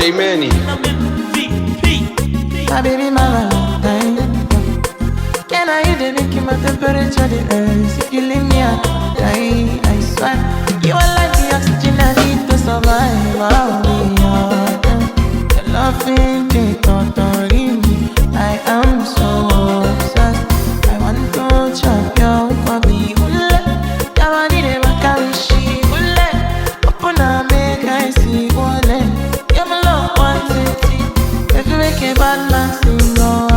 TJ Manny. My baby, my Valentine. Can I hear the make my temperature the rise? If you leave me, I die. I swear, you are like the oxygen I need to survive. I'll be your your loving me, totally me. I am so obsessed. I want to chop your body. Ule, yawani de makarishi. Ule, opuna make I see. Ule, you're my love quantity. If you make a bad man sing, oh.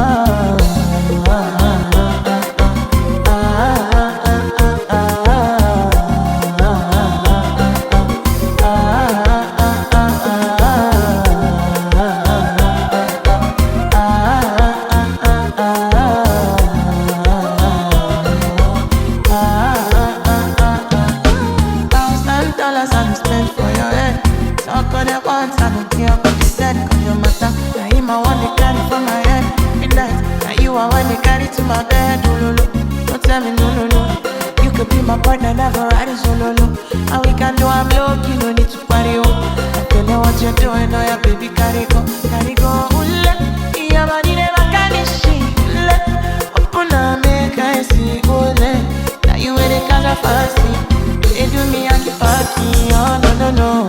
$1,000 I spent for your head. Talk on the ones I don't care what you said. Cause your matter, now him I want to carry from my head. Midnight, now you I want to carry to my bed. Oh, no, no. Don't tell me no, no, no. You could be my partner, never ride it solo, no. And we can do I'm low, you no need to party, oh. I tell you what you're doing, oh yeah, baby, carry go, carry go. Ule, yeah, man, you never carry shit. Ule, open up, make I see, ule. Now you with the kind of fancy. They do me, I keep fucking, oh, no, no, no.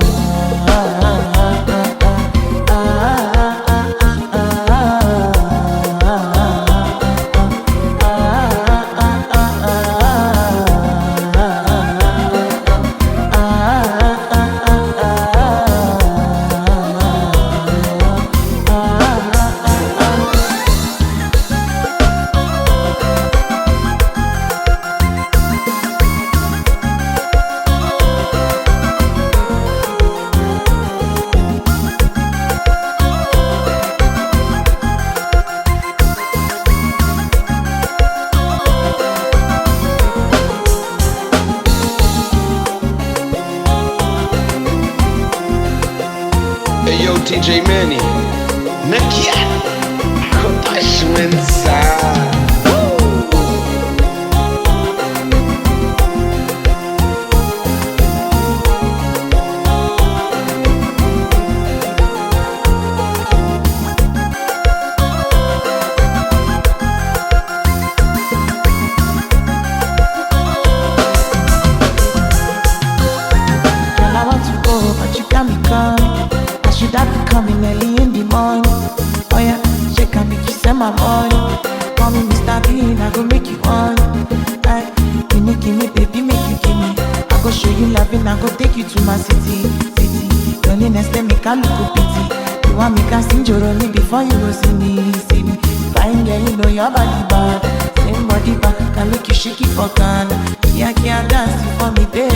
Hey yo, TJ Manny. Nakia, kutashwenza. I want to go, but you got me coming. I should have been coming early in the morning. Oh yeah, shake and make you send my money. Call me Mr. Bean, I go make you on. Aye, give me, baby, make you give me. I go show you loving, I go take you to my city. Loneliness, they make a look pity. You want me to sing Joromi before you go see me, see me. Fine girl, you know your body bad. Same body bad, can make you shake it for Ghana. Yeah, can't dance for me, baby.